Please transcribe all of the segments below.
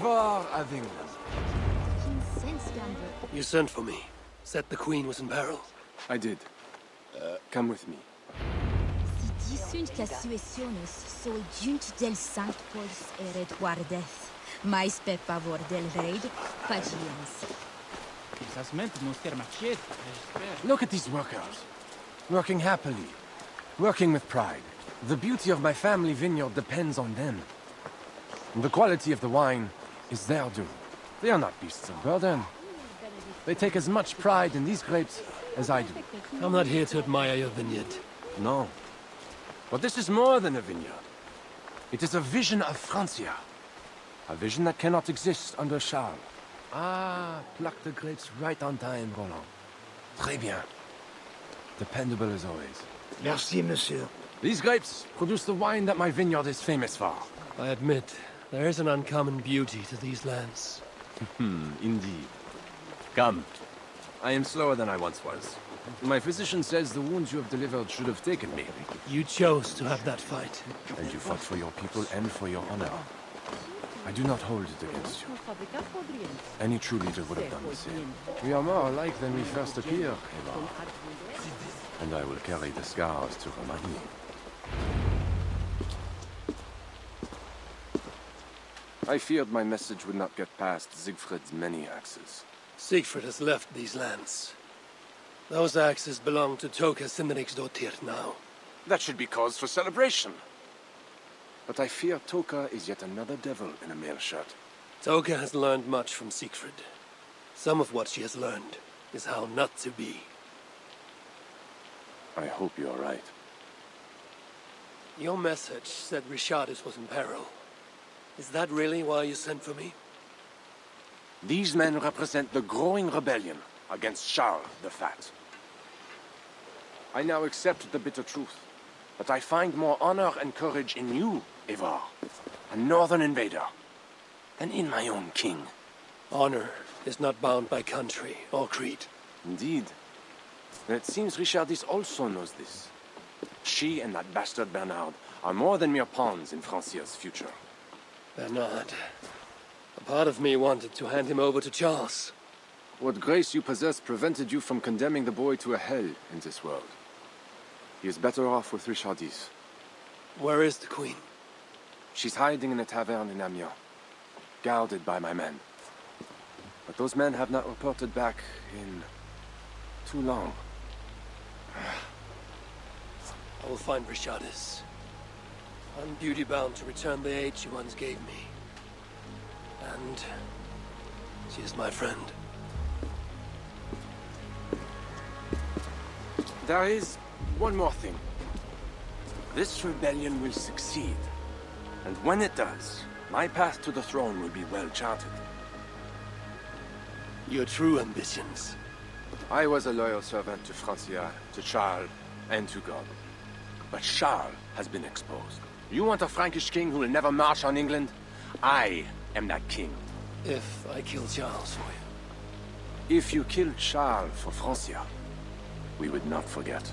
Eivor of England. You sent for me. Said the Queen was in peril. I did. Come with me. Si sunt ca suesionis, sol junt del Sankt Pols eret guardeth, mais pe pavor del raid, pagiens. Look at these workers. Working happily. Working with pride. The beauty of my family vineyard depends on them. The quality of the wine is their due. They are not beasts of burden. They take as much pride in these grapes as I do. I'm not here to admire your vineyard. No. But this is more than a vineyard. It is a vision of Francia. A vision that cannot exist under Charles. Ah, pluck the grapes right on time, Roland. Très bien. Dependable as always. Merci, monsieur. These grapes produce the wine that my vineyard is famous for. I admit, there is an uncommon beauty to these lands. Indeed. Come. I am slower than I once was. My physician says the wounds you have delivered should have taken me. You chose to have that fight. And you fought for your people and for your honor. I do not hold it against you. Any true leader would have done the same. We are more alike than we first appear, Eivor. And I will carry the scars to Romagny. I feared my message would not get past Siegfried's many axes. Siegfried has left these lands. Those axes belong to TOKA Sinriksdottir now. That should be cause for celebration. But I fear TOKA is yet another devil in a mail shirt. TOKA has learned much from Siegfried. Some of what she has learned is how not to be. I hope you're right. Your message said Richardis was in peril. Is that really why you sent for me? These men represent the growing rebellion against Charles the Fat. I now accept the bitter truth, but I find more honor and courage in you, Eivor, a northern invader, than in my own king. Honor is not bound by country or creed. Indeed. And it seems Richardis also knows this. She and that bastard Bernard are more than mere pawns in Francia's future. Bernard. A part of me wanted to hand him over to Charles. What grace you possess prevented you from condemning the boy to a hell in this world. He is better off with Richardis. Where is the Queen? She's hiding in a tavern in Amiens, guarded by my men. But those men have not reported back in too long. I will find Richardis. I'm duty-bound to return the aid she once gave me. And she is my friend. There is one more thing. This rebellion will succeed. And when it does, my path to the throne will be well charted. Your true ambitions. I was a loyal servant to Francia, to Charles, and to God. But Charles has been exposed. You want a Frankish king who will never march on England? I am that king. If I kill Charles for you. If you killed Charles for Francia, we would not forget.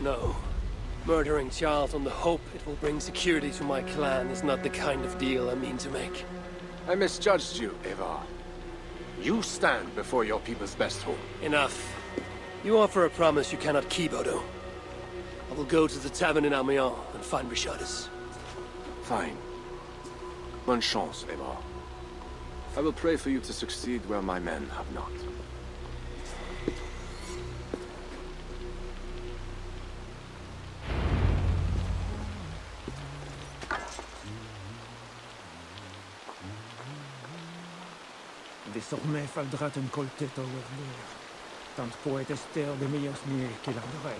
No. Murdering Charles on the hope it will bring security to my clan is not the kind of deal I mean to make. I misjudged you, Evar. You stand before your people's best hope. Enough. You offer a promise you cannot keep, Odo. I will go to the tavern in Amiens and find Richardis. Fine. Bonne chance, Evar. I will pray for you to succeed where my men have not. Désormais faudra une coltette au ouvrir. Tant pour être Esther de meilleurs mieux qu'il adorait.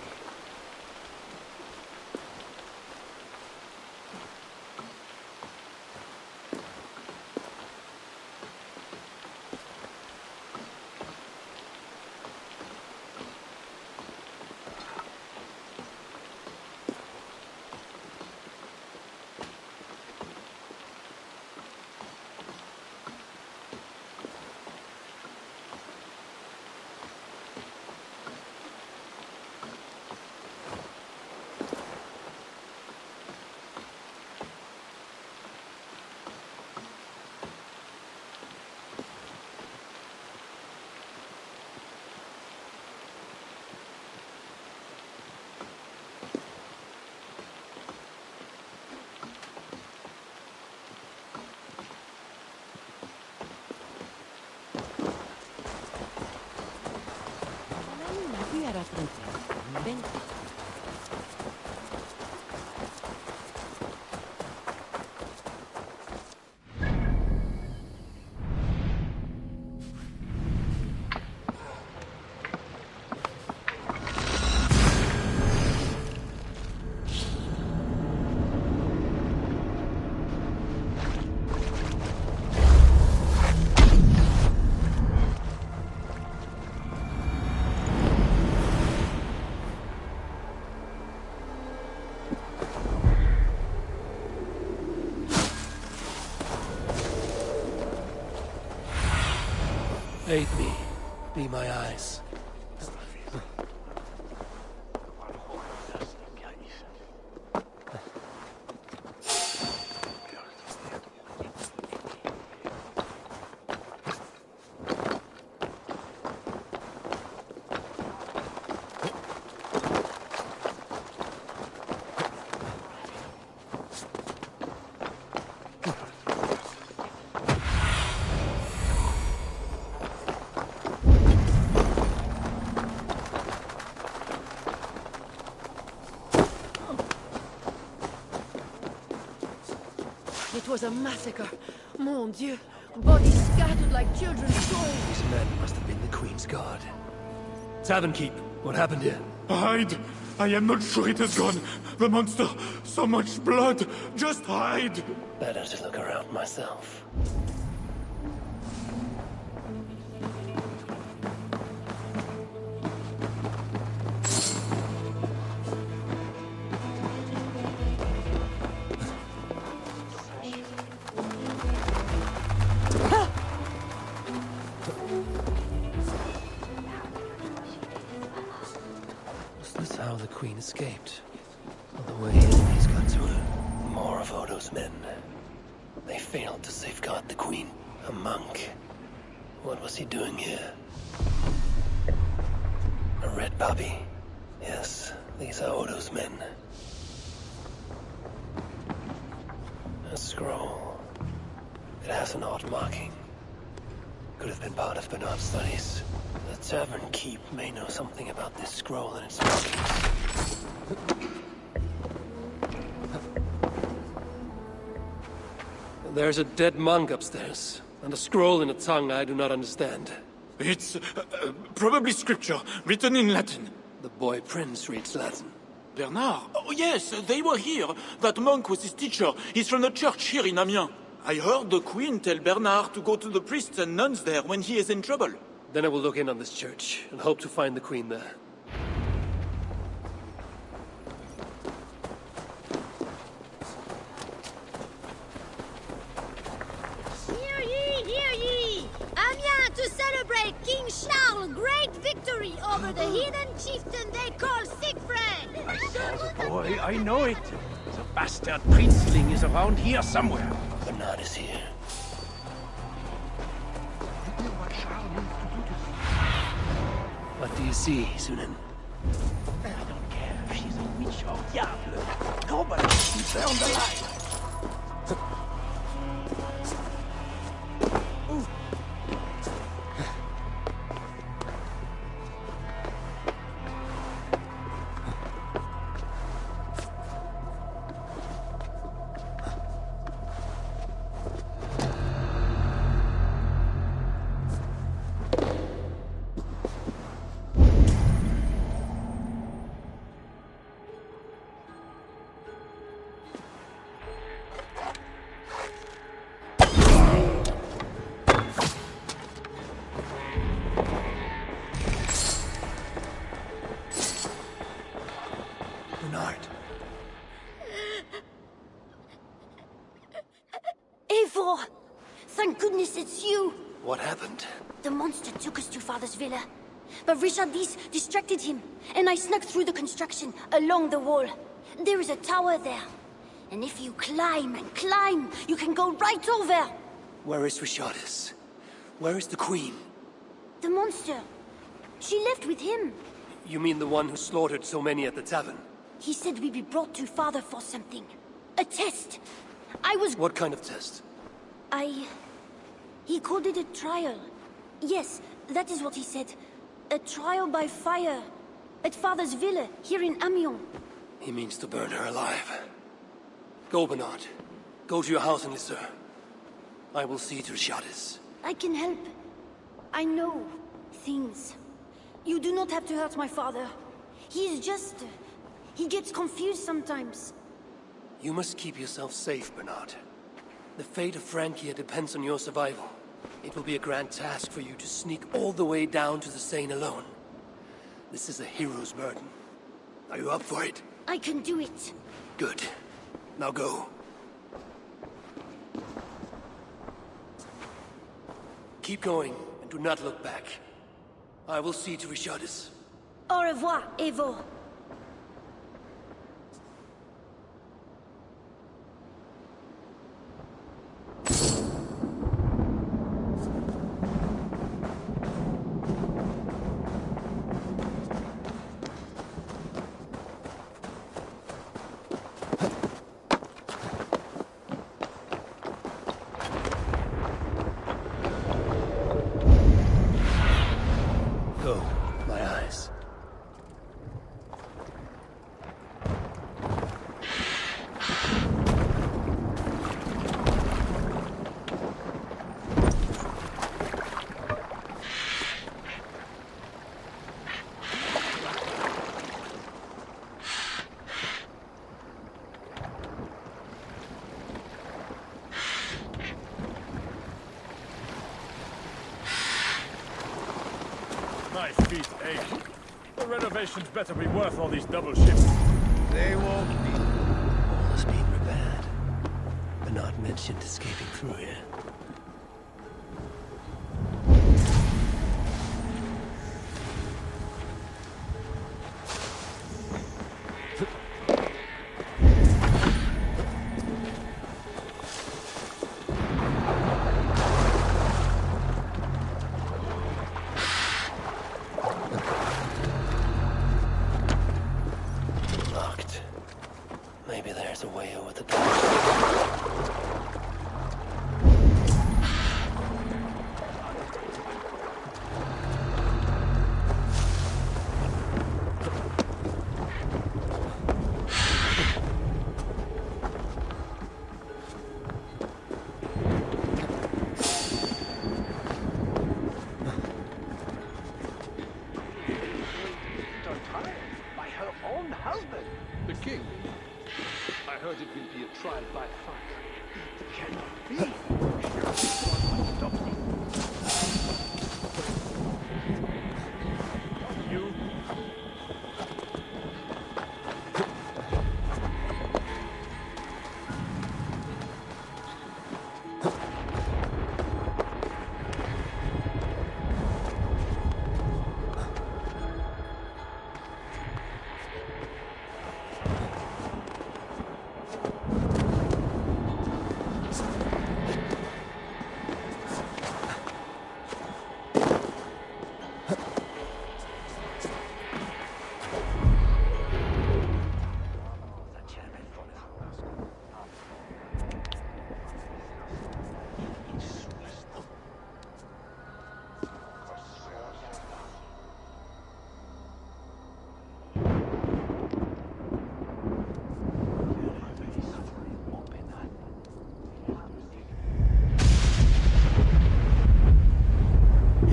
Aid me. Be my eyes. It was a massacre. Mon Dieu. Bodies scattered like children's toys. These men must have been the Queen's guard. Tavern keep. What happened here? Hide! I am not sure it is gone. The monster. So much blood. Just hide! Better to look around myself. How the Queen escaped. Well, the way his enemies got to her. More of Odo's men. They failed to safeguard the Queen. A monk. What was he doing here? A red puppy. Yes, these are Odo's men. A scroll. It has an odd marking. Could have been part of Bernard's studies. The tavern keep may know something about this scroll and its markings. There's a dead monk upstairs, and a scroll in a tongue I do not understand. It's probably scripture, written in Latin. The boy prince reads Latin. Bernard? Oh yes, they were here. That monk was his teacher. He's from the church here in Amiens. I heard the Queen tell Bernard to go to the priests and nuns there when he is in trouble. Then I will look in on this church, and hope to find the Queen there. Hear ye, hear ye! Amiens to celebrate King Charles' great victory over the heathen chieftain they call Siegfried! Boy, I know it. The bastard princeling is around here somewhere. Bernard is here. What do you see, Sunan? I don't care if she's a witch or diable. Nobody should be burned alive. Eivor! Thank goodness it's you! What happened? The monster took us to Father's villa. But Richardis distracted him, and I snuck through the construction, along the wall. There is a tower there. And if you climb and climb, you can go right over! Where is Richardis? Where is the Queen? The monster. She left with him. You mean the one who slaughtered so many at the tavern? He said we'd be brought to Father for something. A test. I was... What kind of test? He called it a trial. Yes, that is what he said. A trial by fire. At Father's villa, here in Amiens. He means to burn her alive. Go, Bernard. Go to your house in Lisseur. I will see to Richardis. I can help. I know things. You do not have to hurt my father. He is just... he gets confused sometimes. You must keep yourself safe, Bernard. The fate of Frankia depends on your survival. It will be a grand task for you to sneak all the way down to the Seine alone. This is a hero's burden. Are you up for it? I can do it. Good. Now go. Keep going, and do not look back. I will see to Richardis. Au revoir, Eivor. Go, my eyes. My feet ache. The renovations better be worth all these double shifts. They won't be. All is being repaired. Bernard mentioned escaping through here. Locked. Maybe there's a way over the door.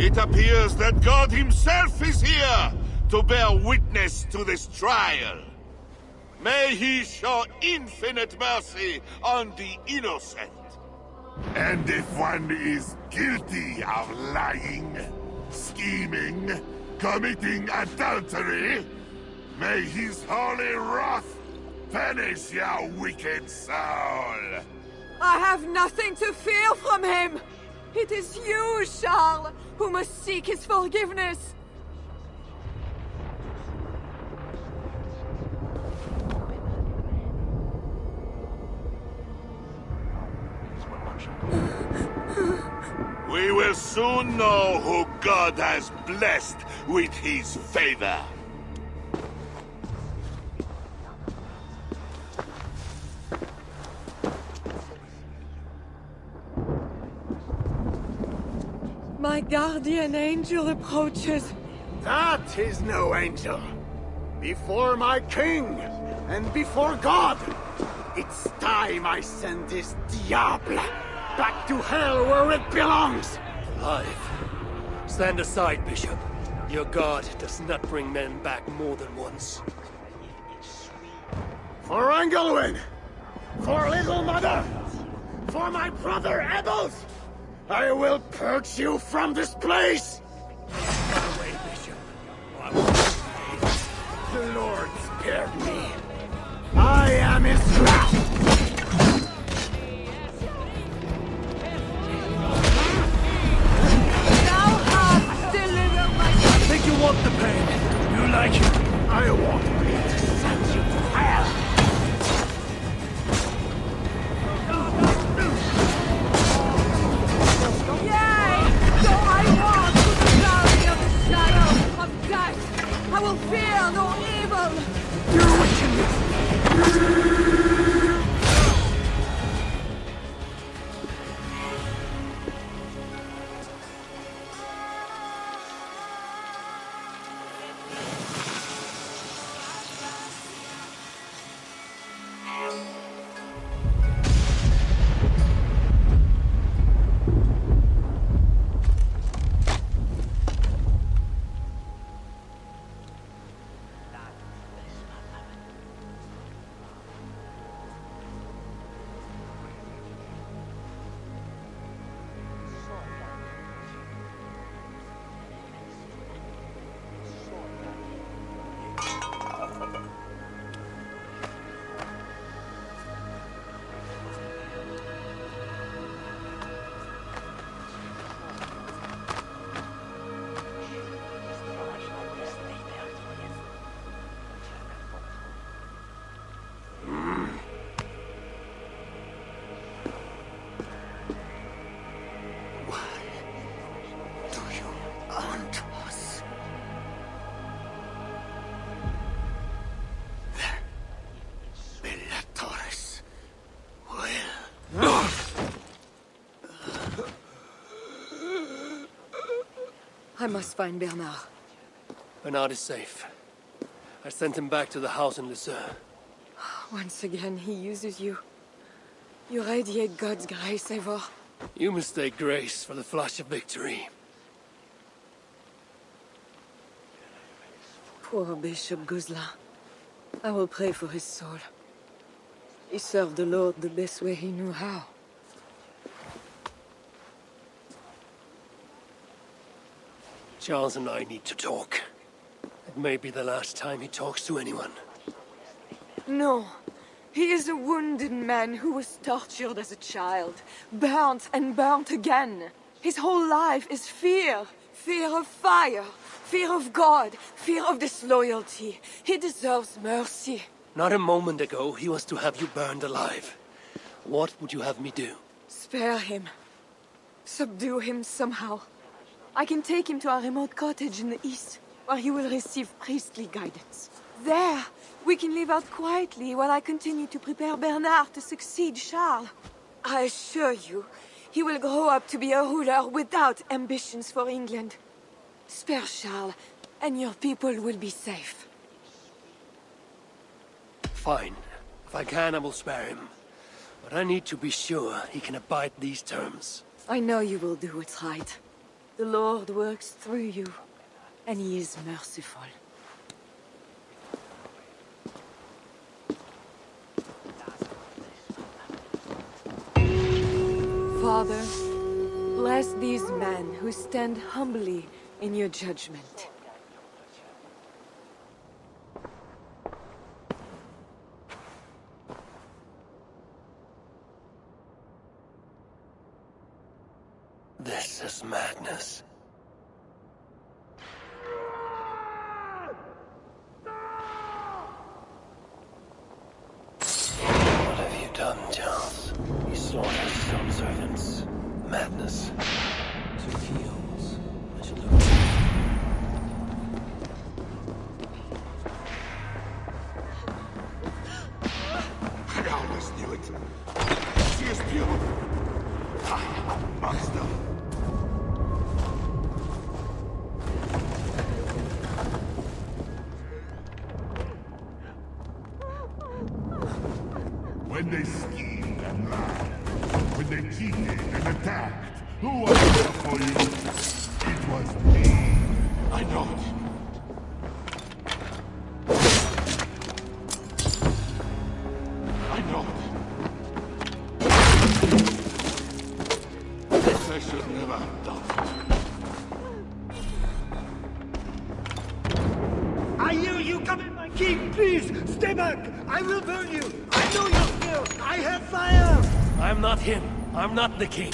It appears that God himself is here to bear witness to this trial. May he show infinite mercy on the innocent. And if one is guilty of lying, scheming, committing adultery, may his holy wrath punish your wicked soul. I have nothing to fear from him! It is you, Charles, who must seek his forgiveness! We will soon know who God has blessed with his favor. My guardian angel approaches. That is no angel. Before my king, and before God, it's time I send this diable back to hell where it belongs! Relive. Stand aside, Bishop. Your God does not bring men back more than once. For Engelwin! For Little Mother! For my brother Ebels! I will purge you from this place! Away, Bishop. The Lord spared me. I am his wrath! I think you want the pain. You like it. I want me to send you to hell! Yay! So I walk through the valley of the shadow of death. I will fear no evil. You're witching me! I must find Bernard. Bernard is safe. I sent him back to the house in Lucerne. Once again, he uses you. You radiate God's grace, Eivor. You mistake grace for the flash of victory. Poor Bishop Guzla. I will pray for his soul. He served the Lord the best way he knew how. Charles and I need to talk. It may be the last time he talks to anyone. No. He is a wounded man who was tortured as a child, burnt and burnt again. His whole life is fear. Fear of fire, fear of God, fear of disloyalty. He deserves mercy. Not a moment ago, he was to have you burned alive. What would you have me do? Spare him. Subdue him somehow. I can take him to a remote cottage in the east, where he will receive priestly guidance. There, we can live out quietly while I continue to prepare Bernard to succeed Charles. I assure you, he will grow up to be a ruler without ambitions for England. Spare Charles, and your people will be safe. Fine. If I can, I will spare him. But I need to be sure he can abide these terms. I know you will do what's right. The Lord works through you, and he is merciful. Father, bless these men who stand humbly in your judgment. This is madness. What have you done, Charles? You slaughtered some servants. Madness. 2 kills. I should look. I always knew it. She is pure. I, monster. When they schemed and lied, when they cheated and attacked, who was there for you? It was me. I know it. I know it. This I should never have done. I hear you coming, my king! Please, stay back! I will burn you! I know your skill! I have fire! I'm not him. I'm not the king.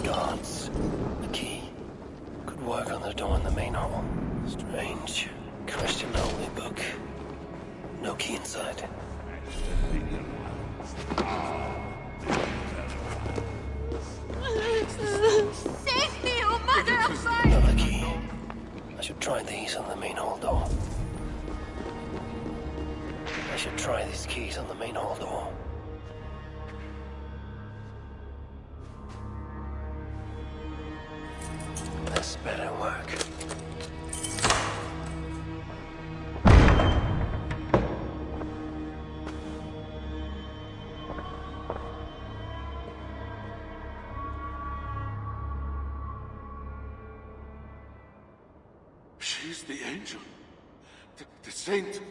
Gods. The key. Could work on the door in the main hall. Strange. Christian holy book. No key inside. Save me, oh mother of fire! Another key. I should try these on the main hall door. I should try these keys on the main hall door. This better work. She's the angel. The saint.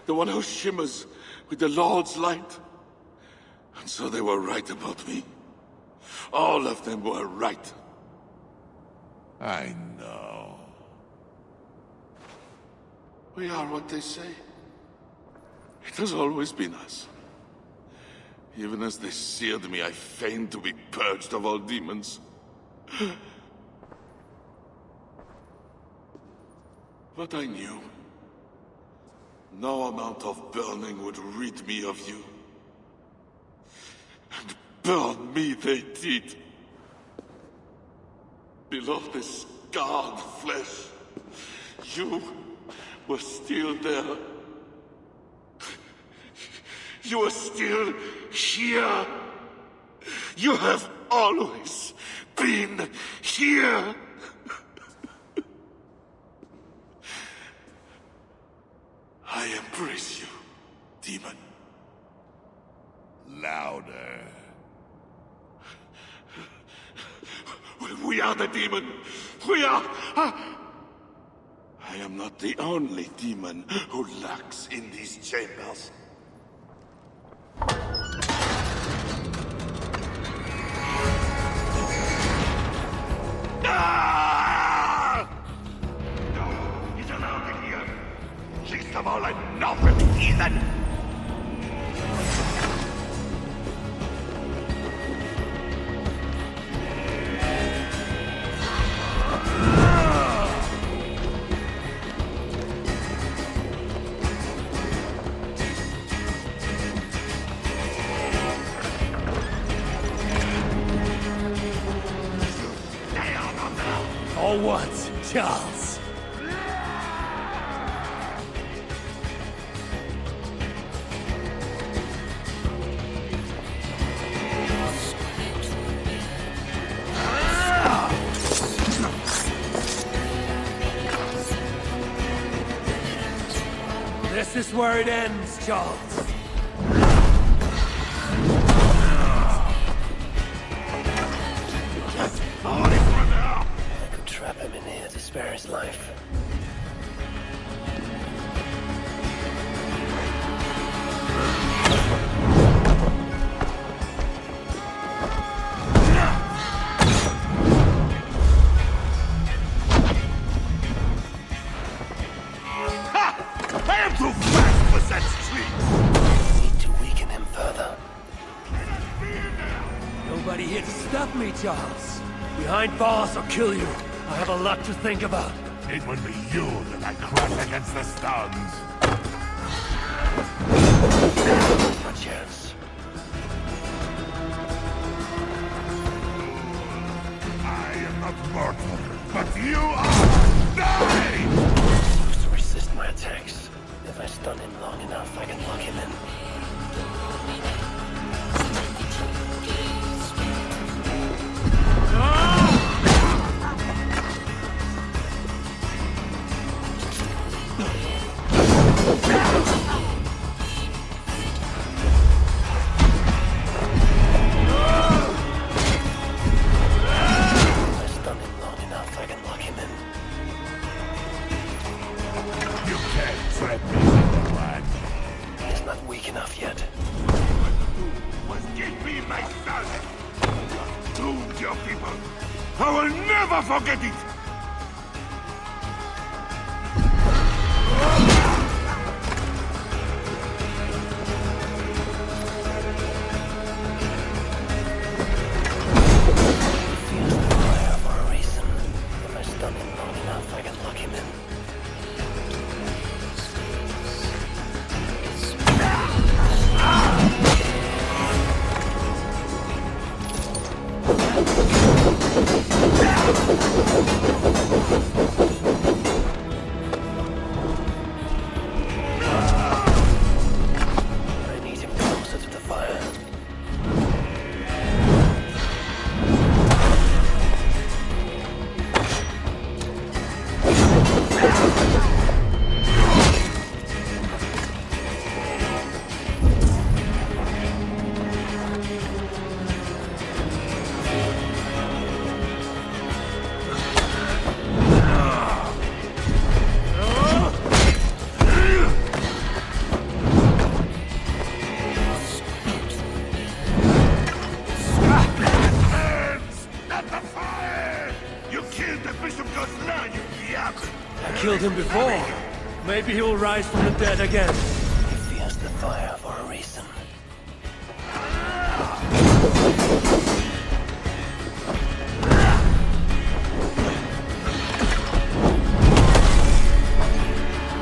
The one who shimmers with the Lord's light. And so they were right about me. All of them were right. I know. We are what they say. It has always been us. Even as they seared me, I feigned to be purged of all demons. But I knew. No amount of burning would rid me of you. And burn me they did. Below the scarred flesh, you were still there. You are still here. You have always been here. I embrace you, demon. Louder. We are the demon. We are... I am not the only demon who lurks in these chambers. No, he's allowed in here. Least of all, enough of the heathen. Or what, Charles? This this where it ends, Charles? I could trap him in here to spare his life. Charles. Behind bars or kill you. I have a lot to think about. It would be you that I crush against the stones. My chance. I am not mortal, but you are! Die! He used to resist my attacks. If I stun him long enough, I can lock him in. Forget it! Killed him before. Maybe he will rise from the dead again. He fears the fire for a reason.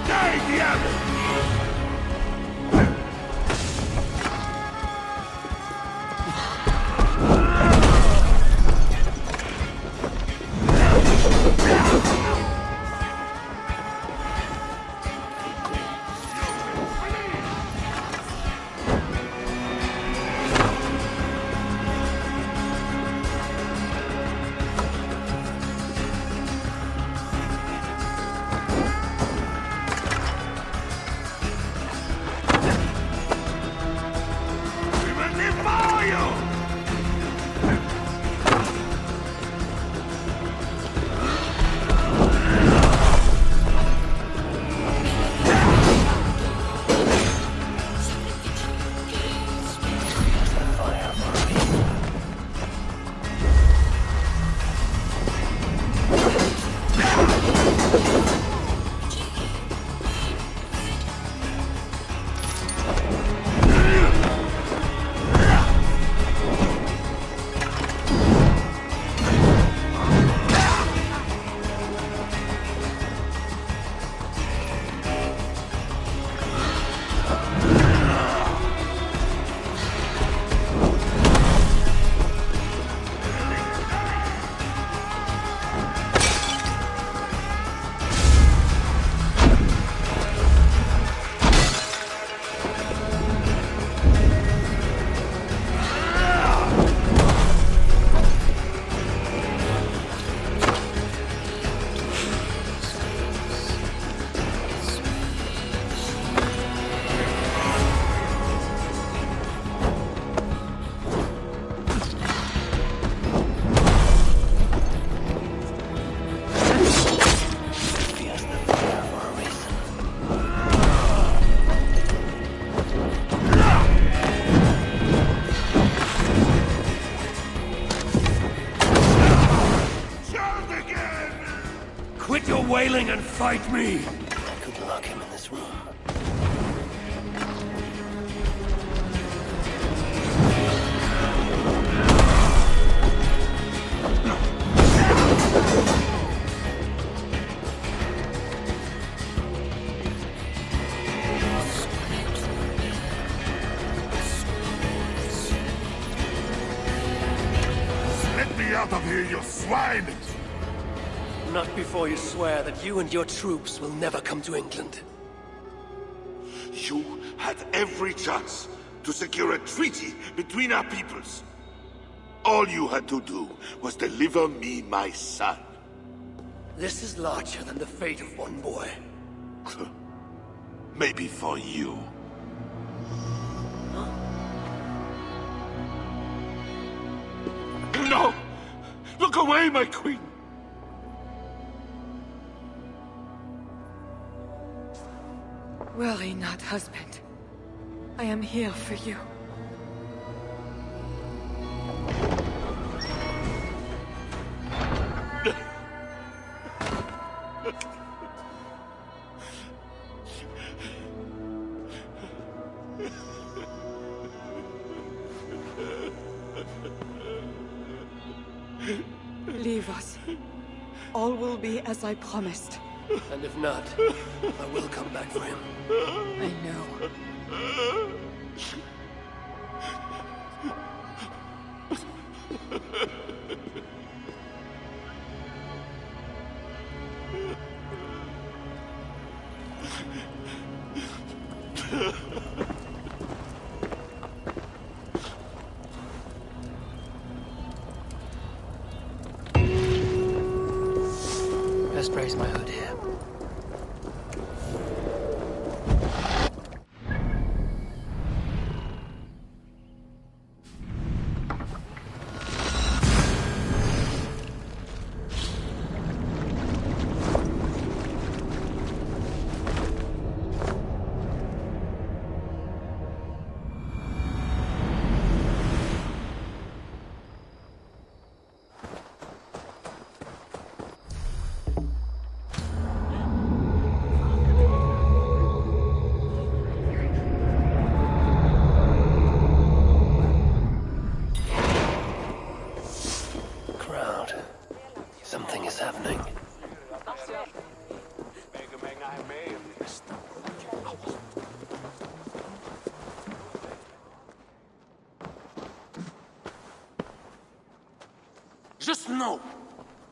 Die, diable! willing and fight me! I could lock him in this room. Let me out of here, you swine! Not before you swear that you and your troops will never come to England. You had every chance to secure a treaty between our peoples. All you had to do was deliver me my son. This is larger than the fate of one boy. Maybe for you. No! Look away, my queen! Worry not, husband. I am here for you. Leave us. All will be as I promised. And if not, I will come back for him. I know. Best raise my hood here. Something is happening. Just know,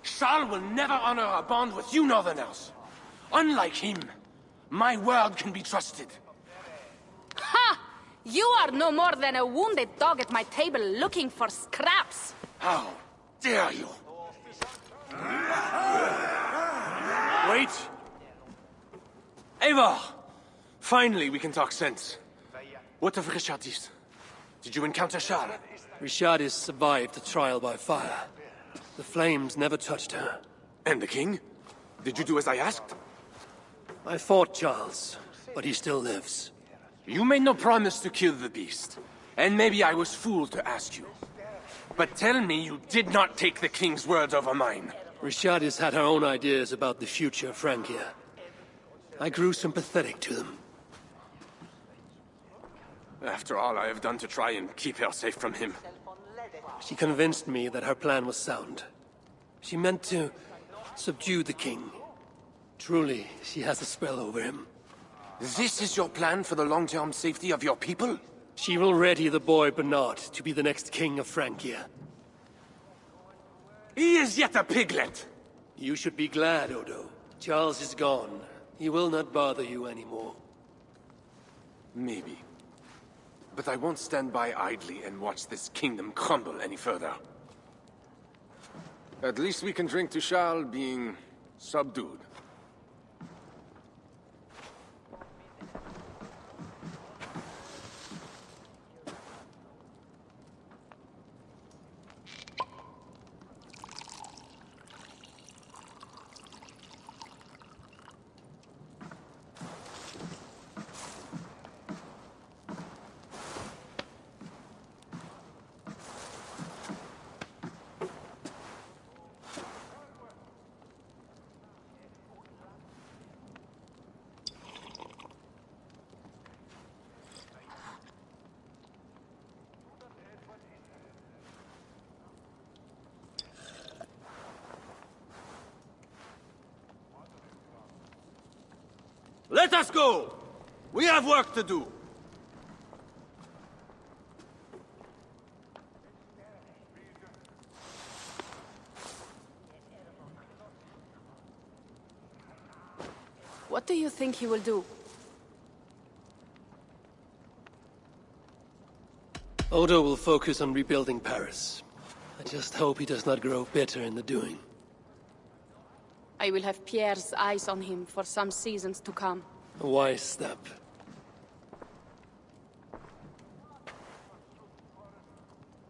Charles will never honor a bond with you Northerners. Unlike him, my word can be trusted. Ha! You are no more than a wounded dog at my table looking for scraps. How dare you? Wait! Eivor! Finally, we can talk sense. What of Richardis? Did you encounter Charles? Richardis survived the trial by fire. The flames never touched her. And the king? Did you do as I asked? I fought Charles, but he still lives. You made no promise to kill the beast. And maybe I was fooled to ask you. But tell me you did not take the king's word over mine. Richardis had her own ideas about the future of Frankia. I grew sympathetic to them. After all I have done to try and keep her safe from him. She convinced me that her plan was sound. She meant to subdue the king. Truly, she has a spell over him. This is your plan for the long-term safety of your people? She will ready the boy Bernard to be the next king of Frankia. He is yet a piglet! You should be glad, Odo. Charles is gone. He will not bother you anymore. Maybe. But I won't stand by idly and watch this kingdom crumble any further. At least we can drink to Charles being subdued. Let us go! We have work to do! What do you think he will do? Odo will focus on rebuilding Paris. I just hope he does not grow bitter in the doing. I will have Pierre's eyes on him for some seasons to come. A wise step.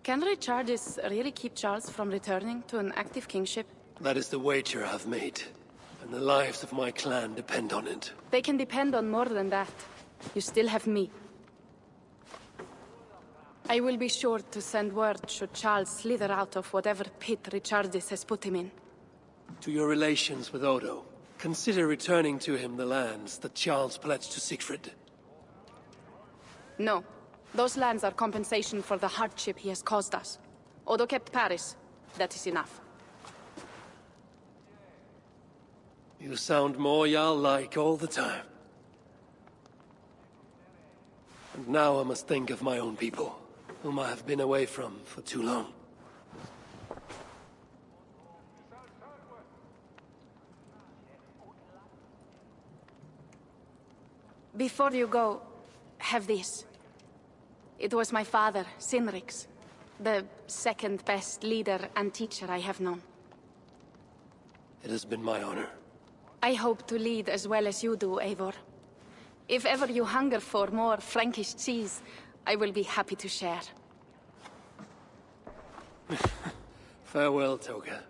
Can Richardis really keep Charles from returning to an active kingship? That is the wager I've made. And the lives of my clan depend on it. They can depend on more than that. You still have me. I will be sure to send word should Charles slither out of whatever pit Richardis has put him in. To your relations with Odo, consider returning to him the lands that Charles pledged to Siegfried. No. Those lands are compensation for the hardship he has caused us. Odo kept Paris. That is enough. You sound more Jarl-like all the time. And now I must think of my own people, whom I have been away from for too long. Before you go, have this. It was my father, Sinrik's, the second best leader and teacher I have known. It has been my honor. I hope to lead as well as you do, Eivor. If ever you hunger for more Frankish cheese, I will be happy to share. Farewell, TOKA.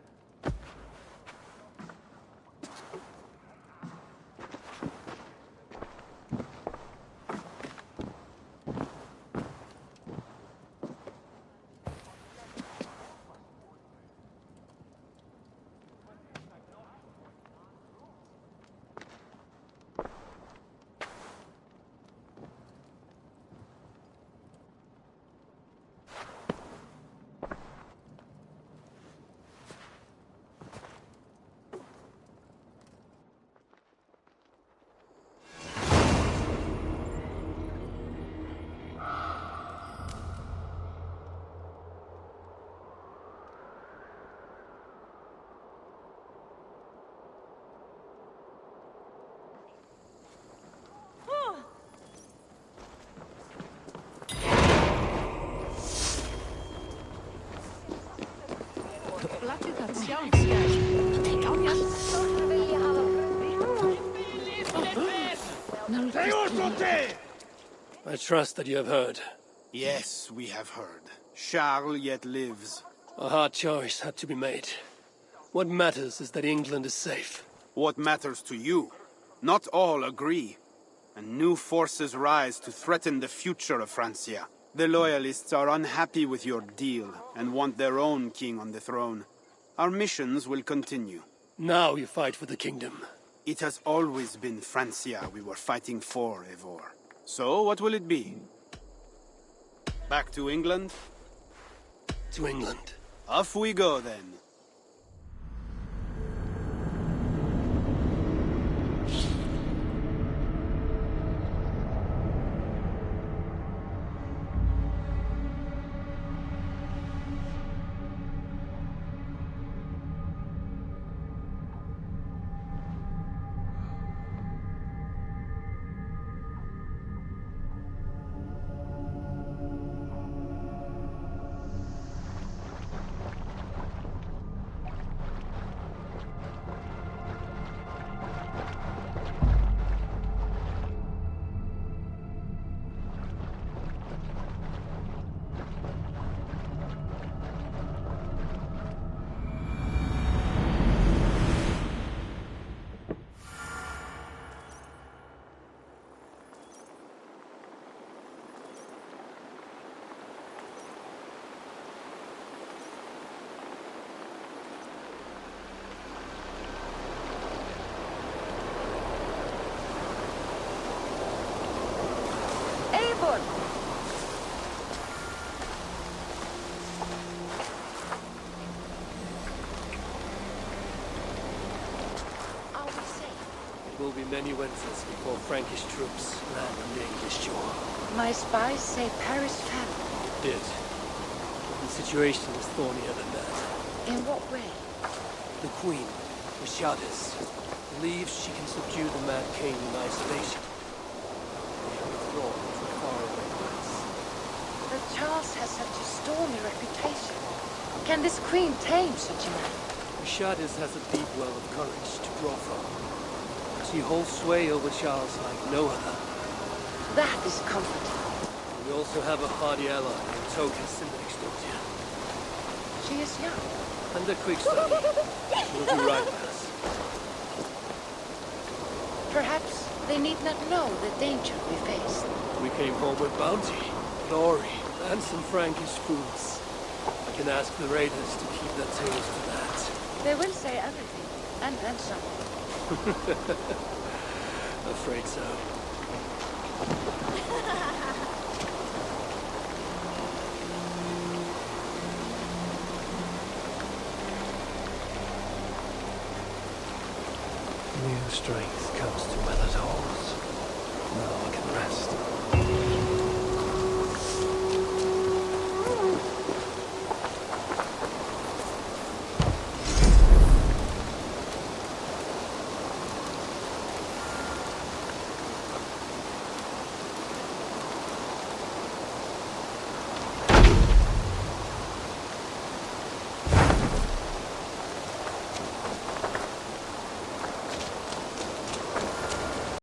I trust that you have heard. Yes, we have heard. Charles yet lives. A hard choice had to be made. What matters is that England is safe. What matters to you? Not all agree. And new forces rise to threaten the future of Francia. The Loyalists are unhappy with your deal and want their own king on the throne. Our missions will continue. Now you fight for the kingdom. It has always been Francia we were fighting for, Eivor. So, what will it be? Back to England? To England. Off we go, then. will be many winters before Frankish troops land on the English shore. My spies say Paris fell. Did. But the situation is thornier than that. In what way? The Queen, Merciless, believes she can subdue the Mad King in isolation. They have withdrawn to faraway lands. But Charles has such a stormy reputation. Can this queen tame such a man? Merciless has a deep well of courage to draw from. She holds sway over Charles like no other. That is comforting. We also have a hardy ally in TOKA Sinrixdotia. She is young. And a quick study. She'll do right by us. Perhaps they need not know the danger we faced. We came home with bounty, glory, and some Frankish foods. I can ask the raiders to keep their tails to that. They will say everything, and then some. Afraid so. New strength comes to weather holes. Now I can rest.